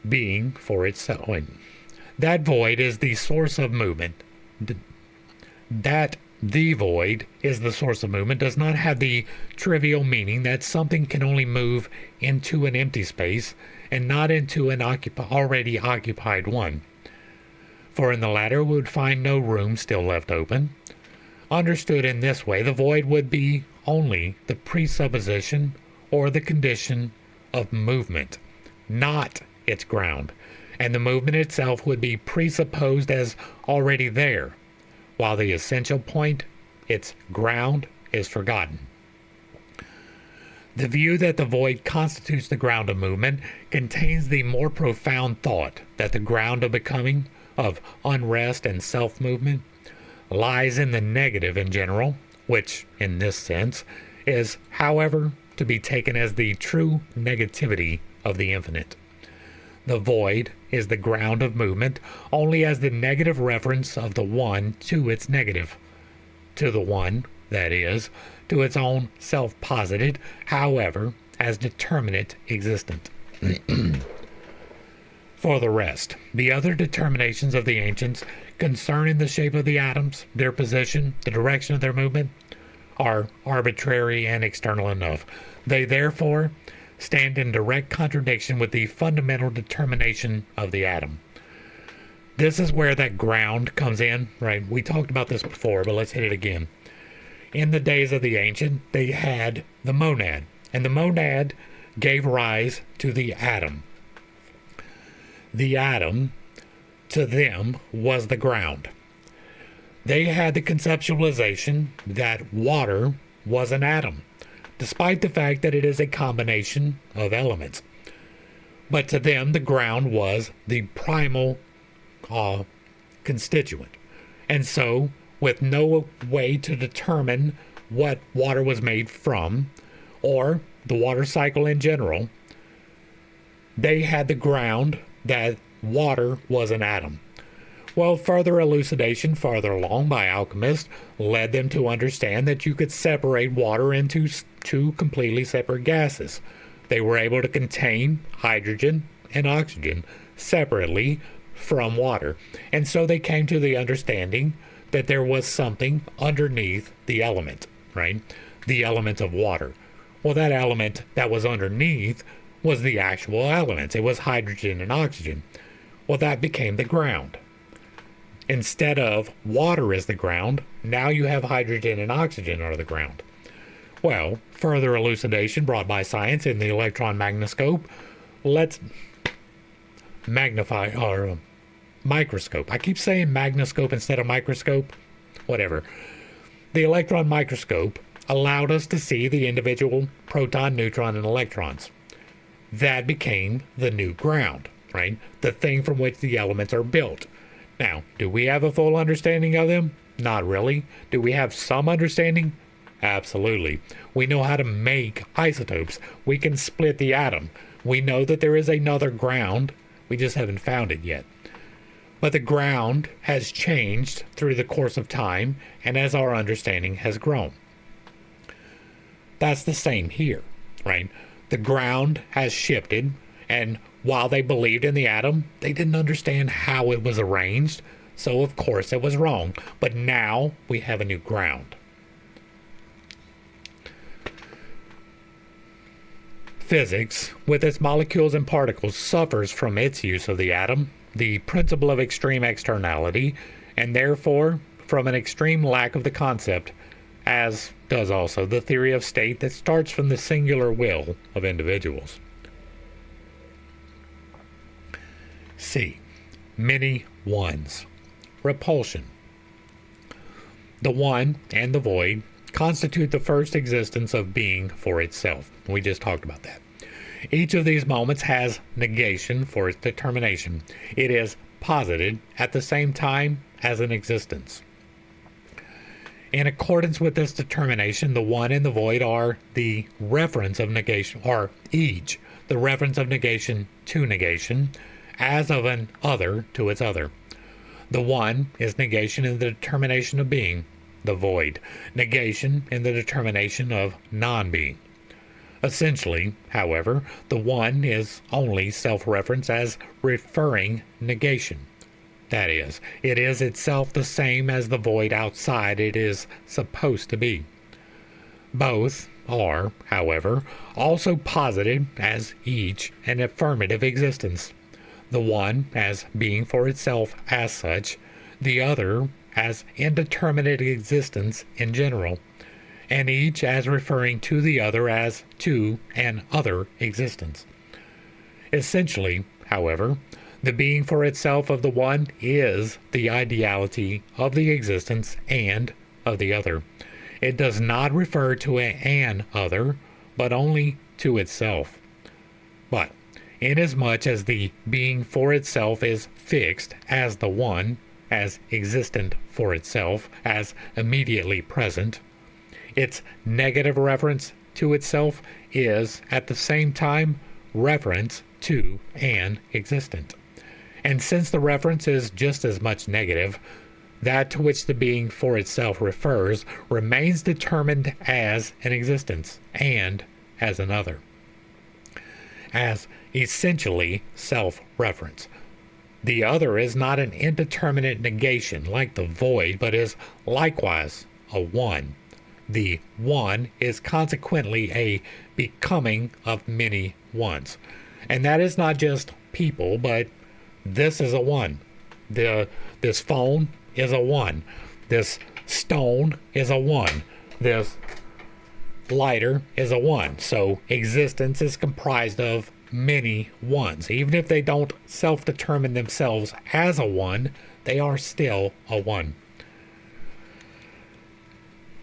Being for itself. That void is the source of movement. That the void is the source of movement does not have the trivial meaning that something can only move into an empty space and not into an already occupied one. For in the latter we would find no room still left open. Understood in this way, the void would be only the presupposition or the condition of movement, not its ground, and the movement itself would be presupposed as already there, while the essential point, its ground, is forgotten. The view that the void constitutes the ground of movement contains the more profound thought that the ground of becoming, of unrest and self-movement, lies in the negative in general, which, in this sense, is, however, to be taken as the true negativity of the infinite. The void is the ground of movement only as the negative reference of the one to its negative, to the one, that is, to its own self-posited, however, as determinate existent. For the rest, the other determinations of the ancients concerning the shape of the atoms, their position, the direction of their movement, are arbitrary and external enough. They therefore stand in direct contradiction with the fundamental determination of the atom. This is where that ground comes in, right? We talked about this before, but let's hit it again. In the days of the ancient, they had the monad, and the monad gave rise to the atom. The atom, to them, was the ground. They had the conceptualization that water was an atom, despite the fact that it is a combination of elements. But to them, the ground was the primal constituent. And so, with no way to determine what water was made from, or the water cycle in general, they had the ground that water was an atom. Well, further elucidation farther along by alchemists led them to understand that you could separate water into two completely separate gases. They were able to contain hydrogen and oxygen separately from water. And so they came to the understanding that there was something underneath the element, right? The element of water. Well, that element that was underneath was the actual elements. It was hydrogen and oxygen. Well, that became the ground. Instead of water as the ground, now you have hydrogen and oxygen are the ground. Well, further elucidation brought by science in the electron magnoscope. Let's magnify, or microscope. I keep saying magnoscope instead of microscope. whatever. The electron microscope allowed us to see the individual proton, neutron, and electrons. That became the new ground, right? The thing from which the elements are built. Now, do we have a full understanding of them? Not really. Do we have some understanding? Absolutely. We know how to make isotopes. We can split the atom. We know that there is another ground. We just haven't found it yet. But the ground has changed through the course of time and as our understanding has grown. That's the same here, right? The ground has shifted, and while they believed in the atom, they didn't understand how it was arranged, so of course it was wrong. But now we have a new ground. Physics, with its molecules and particles, suffers from its use of the atom, the principle of extreme externality, and therefore from an extreme lack of the concept, as does also the theory of state that starts from the singular will of individuals. C. Many ones. Repulsion. The one and the void constitute the first existence of being for itself. We just talked about that. Each of these moments has negation for its determination. It is posited at the same time as an existence. In accordance with this determination, the one and the void are the reference of negation, or each the reference of negation to negation, as of an other to its other. The one is negation in the determination of being, the void, negation in the determination of non-being. Essentially, however, the one is only self-reference as referring negation. That is, it is itself the same as the void outside it is supposed to be. Both are, however, also posited as each an affirmative existence, the one as being for itself as such, the other as indeterminate existence in general, and each as referring to the other as to an other existence. Essentially, however, the being for itself of the one is the ideality of the existence and of the other. It does not refer to an other, but only to itself. But inasmuch as the being for itself is fixed as the one, as existent for itself, as immediately present, its negative reference to itself is at the same time reference to an existent. And since the reference is just as much negative, that to which the being for itself refers remains determined as an existence and as another, as essentially self-reference. The other is not an indeterminate negation like the void, but is likewise a one. The one is consequently a becoming of many ones. And that is not just people, but this is a one. This phone is a one. This stone is a one. This lighter is a one. So existence is comprised of many ones. Even if they don't self-determine themselves as a one, they are still a one.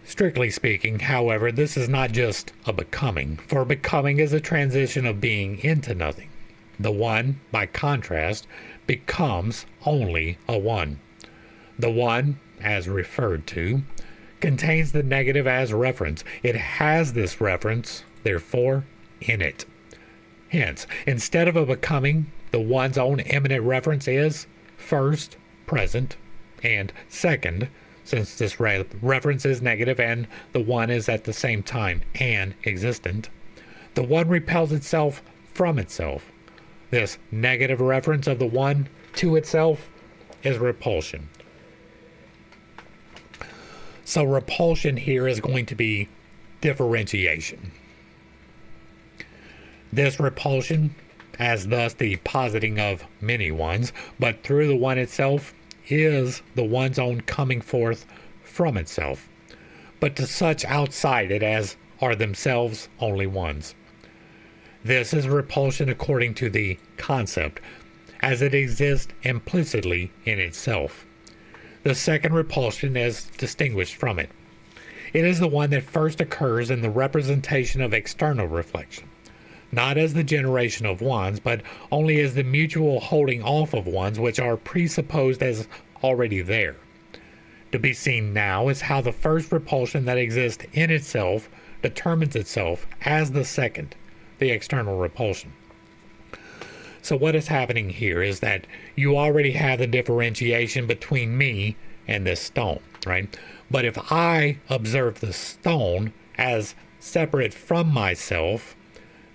Strictly speaking, however, this is not just a becoming, for becoming is a transition of being into nothing. The one, by contrast, becomes only a one. The one, as referred to, contains the negative as reference. It has this reference, therefore, in it. Hence, instead of a becoming, the one's own immanent reference is first, present, and second, since this reference is negative and the one is at the same time an existent, the one repels itself from itself. This negative reference of the one to itself is repulsion. So repulsion here is going to be differentiation. This repulsion, as thus the positing of many ones, but through the one itself, is the one's own coming forth from itself, but to such outside it as are themselves only ones. This is repulsion according to the concept, as it exists implicitly in itself. the second repulsion is distinguished from it. It is the one that first occurs in the representation of external reflection, not as the generation of ones, but only as the mutual holding off of ones which are presupposed as already there. To be seen now is how the first repulsion that exists in itself determines itself as the second, the external repulsion. So what is happening here is that you already have the differentiation between me and this stone, right? But if I observe the stone as separate from myself,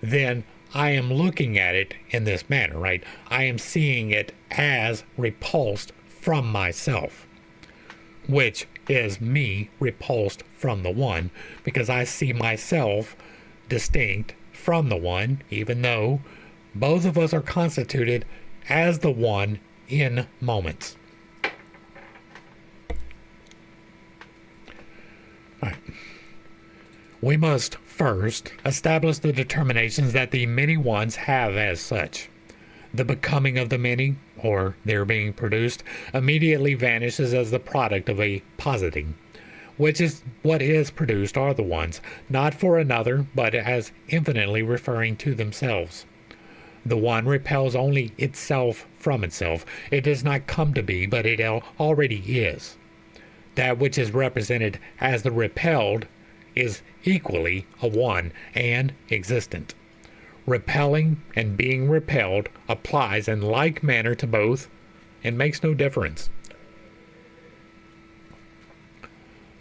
then I am looking at it in this manner, right? I am seeing it as repulsed from myself, which is me repulsed from the one, because I see myself distinct from the one, even though both of us are constituted as the one in moments. All right. We must first establish the determinations that the many ones have as such. The becoming of the many, or their being produced, immediately vanishes as the product of a positing, which is what is produced are the ones, not for another, but as infinitely referring to themselves. The one repels only itself from itself. It does not come to be, but it already is. That which is represented as the repelled is equally a one and existent. Repelling and being repelled applies in like manner to both and makes no difference.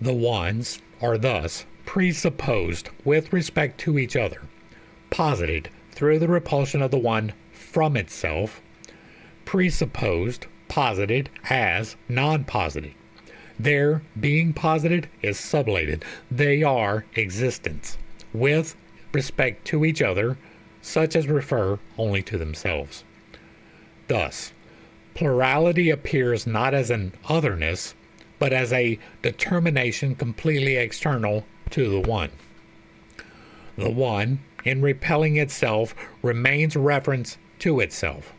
The ones are thus presupposed with respect to each other, posited through the repulsion of the one from itself, presupposed, posited as non-posited. Their being posited is sublated. They are existence, with respect to each other, such as refer only to themselves. Thus, plurality appears not as an otherness, but as a determination completely external to the one. The one, in repelling itself, remains reference to itself,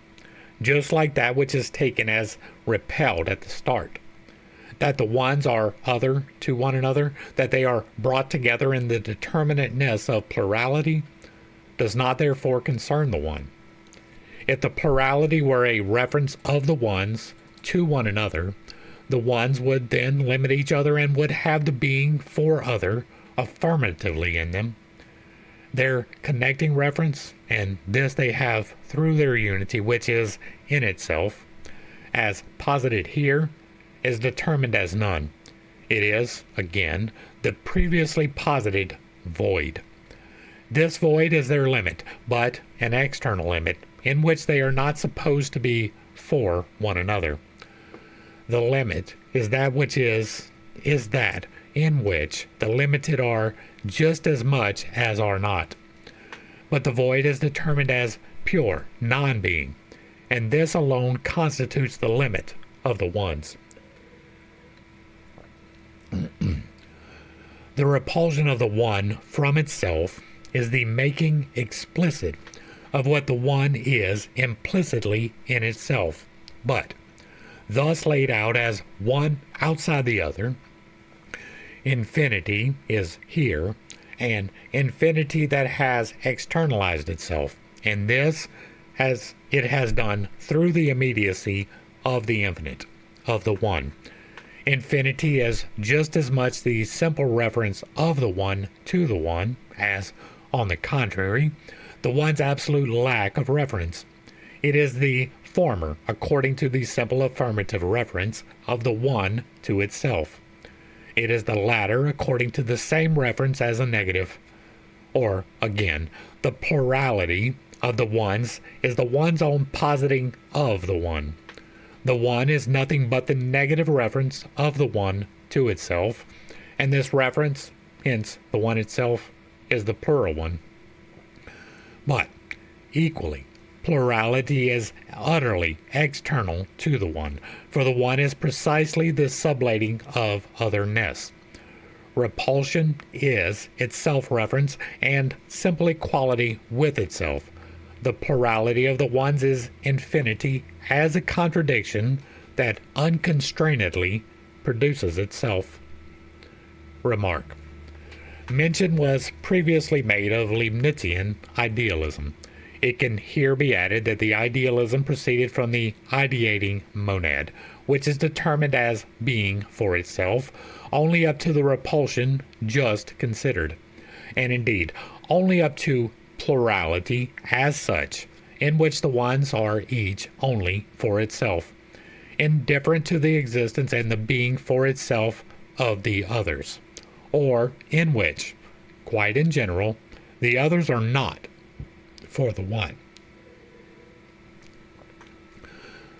just like that which is taken as repelled at the start. That the ones are other to one another, that they are brought together in the determinateness of plurality, does not therefore concern the one. If the plurality were a reference of the ones to one another, the ones would then limit each other and would have the being for other affirmatively in them. Their connecting reference, and this they have through their unity, which is in itself, as posited here, is determined as none. It is, again, the previously posited void. This void is their limit, but an external limit, in which they are not supposed to be for one another. The limit is that which is that in which the limited are just as much as are not. But the void is determined as pure non-being, and this alone constitutes the limit of the ones. The repulsion of the one from itself is the making explicit of what the one is implicitly in itself, but thus laid out as one outside the other. Infinity is here, and infinity that has externalized itself, and this as it has done through the immediacy of the infinite, of the one. Infinity is just as much the simple reference of the one to the one as, on the contrary, the one's absolute lack of reference. It is the former according to the simple affirmative reference of the one to itself. It is the latter according to the same reference as a negative. Or, again, the plurality of the ones is the one's own positing of the one. The one is nothing but the negative reference of the one to itself, and this reference, hence the one itself, is the plural one. But, equally, plurality is utterly external to the one, for the one is precisely the sublating of otherness. Repulsion is its self-reference and simple equality with itself. The plurality of the ones is infinity as a contradiction that unconstrainedly produces itself. Remark. Mention was previously made of Leibnizian idealism. It can here be added that the idealism proceeded from the ideating monad, which is determined as being for itself only up to the repulsion just considered, and indeed only up to plurality as such, in which the ones are each only for itself, indifferent to the existence and the being for itself of the others, or in which, quite in general, the others are not for the one.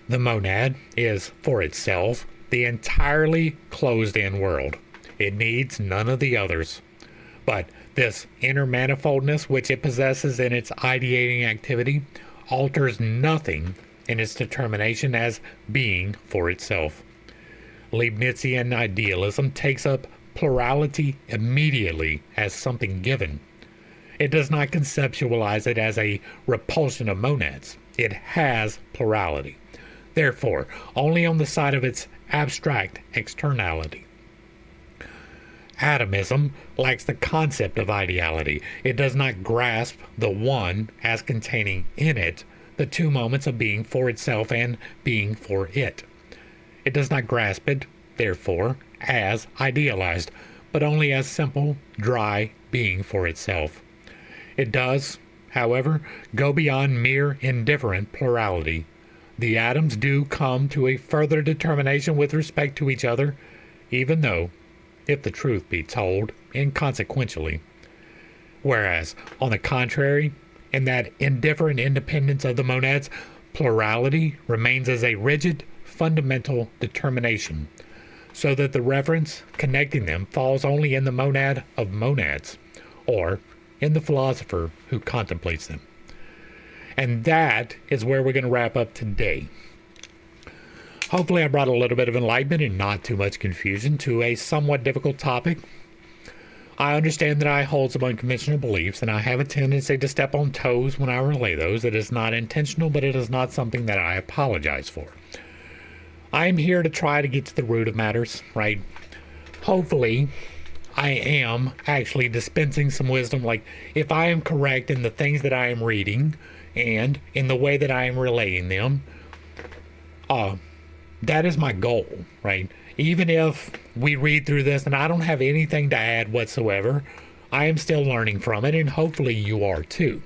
The monad is for itself the entirely closed-in world. It needs none of the others. But this inner manifoldness which it possesses in its ideating activity alters nothing in its determination as being for itself. Leibnizian idealism takes up plurality immediately as something given. It does not conceptualize it as a repulsion of monads. It has plurality. Therefore, only on the side of its abstract externality. Atomism lacks the concept of ideality. It does not grasp the one as containing in it the two moments of being for itself and being for it. It does not grasp it, therefore, as idealized, but only as simple, dry being for itself. It does, however, go beyond mere indifferent plurality. The atoms do come to a further determination with respect to each other, even though, if the truth be told, inconsequentially. Whereas, on the contrary, in that indifferent independence of the monads, plurality remains as a rigid, fundamental determination, so that the reference connecting them falls only in the monad of monads, or in the philosopher who contemplates them. And that is where we're going to wrap up today. Hopefully I brought a little bit of enlightenment and not too much confusion to a somewhat difficult topic. I understand that I hold some unconventional beliefs, and I have a tendency to step on toes when I relay those. It is not intentional, but it is not something that I apologize for. I am here to try to get to the root of matters, right? Hopefully, I am actually dispensing some wisdom. Like, if I am correct in the things that I am reading and in the way that I am relaying them, that is my goal, right? Even if we read through this and I don't have anything to add whatsoever, I am still learning from it, and hopefully you are too.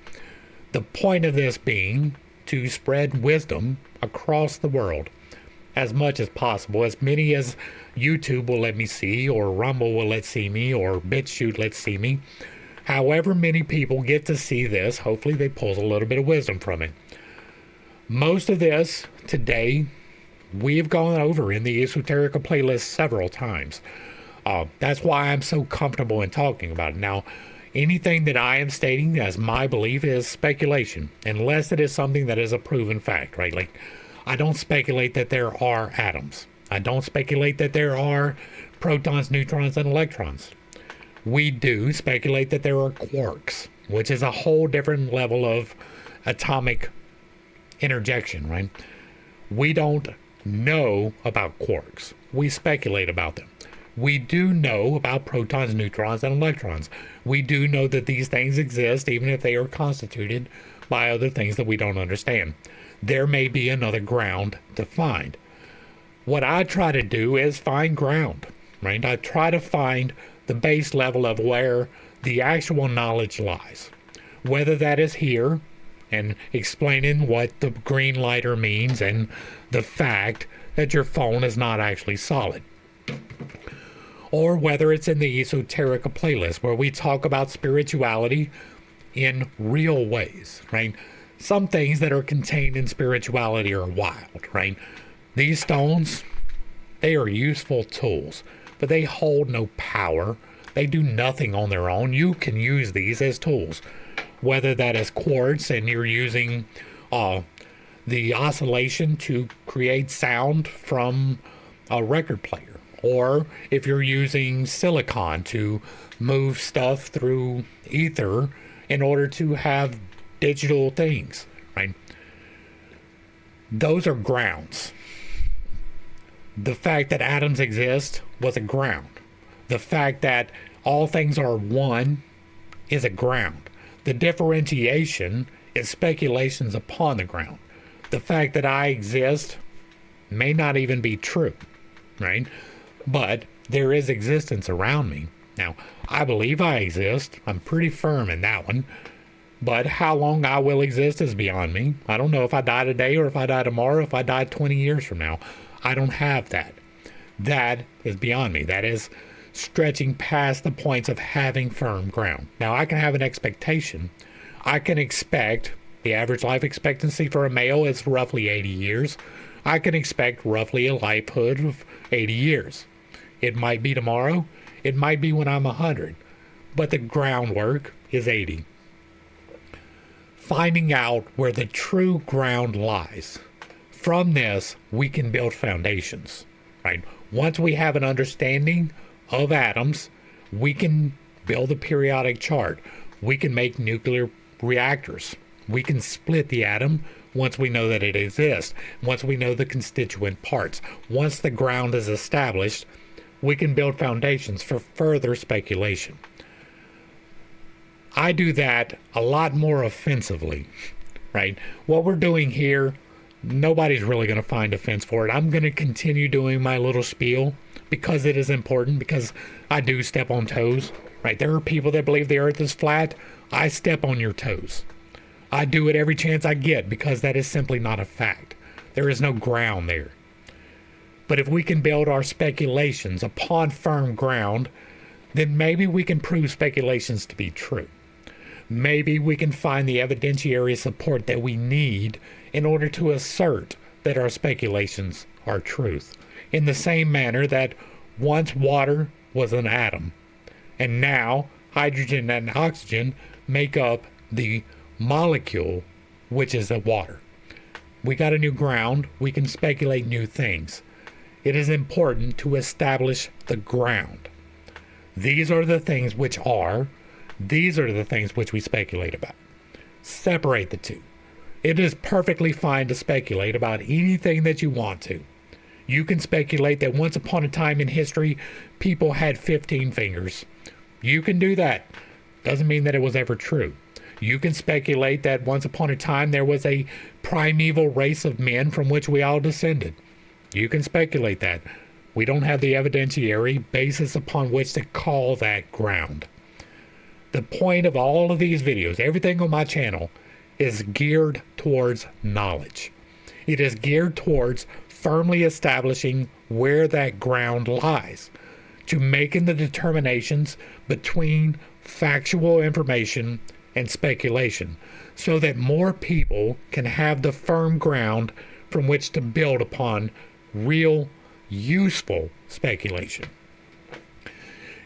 The point of this being to spread wisdom across the world as much as possible, as many as YouTube will let me see, or Rumble will let see me, or BitChute let see me. However many people get to see this, hopefully they pull a little bit of wisdom from it. Most of this today we've gone over in the Esoterica playlist several times. That's why I'm so comfortable in talking about it. Now, anything that I am stating as my belief is speculation, unless it is something that is a proven fact, right? Like, I don't speculate that there are atoms. I don't speculate that there are protons, neutrons, and electrons. We do speculate that there are quarks, which is a whole different level of atomic interjection, right? We don't know about quarks. We speculate about them. We do know about protons, neutrons, and electrons. We do know that these things exist, even if they are constituted by other things that we don't understand. There may be another ground to find. What I try to do is find ground, right? I try to find the base level of where the actual knowledge lies. Whether that is here and explaining what the green lighter means and the fact that your phone is not actually solid. Or whether it's in the Esoterica playlist where we talk about spirituality in real ways, right? Some things that are contained in spirituality are wild, right? These stones, they are useful tools, but they hold no power. They do nothing on their own. You can use these as tools, whether that is quartz and you're using the oscillation to create sound from a record player, or if you're using silicon to move stuff through ether in order to have digital things, right? Those are grounds. The fact that atoms exist was a ground. The fact that all things are one is a ground. The differentiation is speculations upon the ground. The fact that I exist may not even be true, right? But there is existence around me. Now, I believe I exist. I'm pretty firm in that one. But how long I will exist is beyond me. I don't know if I die today or if I die tomorrow, if I die 20 years from now. I don't have that. That is beyond me. That is stretching past the points of having firm ground. Now, I can have an expectation. I can expect the average life expectancy for a male is roughly 80 years. I can expect roughly a lifehood of 80 years. It might be tomorrow. It might be when I'm 100. But the groundwork is 80. Finding out where the true ground lies. From this, we can build foundations, right? Once we have an understanding of atoms, we can build a periodic chart. We can make nuclear reactors. We can split the atom once we know that it exists, once we know the constituent parts. Once the ground is established, we can build foundations for further speculation. I do that a lot more offensively, right? What we're doing here, nobody's really going to find offense for it. I'm going to continue doing my little spiel because it is important, because I do step on toes, right? There are people that believe the earth is flat. I step on your toes. I do it every chance I get because that is simply not a fact. There is no ground there. But if we can build our speculations upon firm ground, then maybe we can prove speculations to be true. Maybe we can find the evidentiary support that we need in order to assert that our speculations are truth. In the same manner that once water was an atom, and now hydrogen and oxygen make up the molecule, which is the water. We got a new ground. We can speculate new things. It is important to establish the ground. These are the things which are. These are the things which we speculate about. Separate the two. It is perfectly fine to speculate about anything that you want to. You can speculate that once upon a time in history, people had 15 fingers. You can do that. Doesn't mean that it was ever true. You can speculate that once upon a time there was a primeval race of men from which we all descended. You can speculate that. We don't have the evidentiary basis upon which to call that ground. The point of all of these videos, everything on my channel, is geared towards knowledge. It is geared towards firmly establishing where that ground lies, to making the determinations between factual information and speculation, so that more people can have the firm ground from which to build upon real, useful speculation.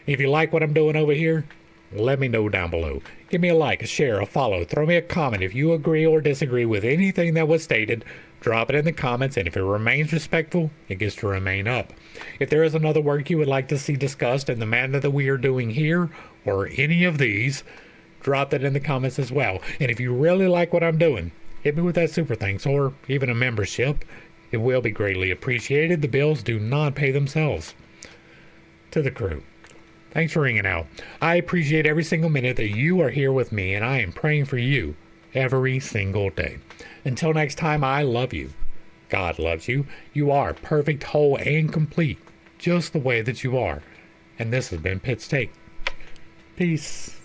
If you like what I'm doing over here, let me know down below. Give me a like, a share, a follow, throw me a comment. If you agree or disagree with anything that was stated, drop it in the comments, and if it remains respectful, it gets to remain up. If there is another work you would like to see discussed in the manner that we are doing here, or any of these, drop that in the comments as well. And if you really like what I'm doing, hit me with that super thanks or even a membership. It will be greatly appreciated. The bills do not pay themselves. To the crew, thanks for hanging out. I appreciate every single minute that you are here with me, and I am praying for you every single day. Until next time, I love you. God loves you. You are perfect, whole, and complete, just the way that you are. And this has been Pit Steak. Peace.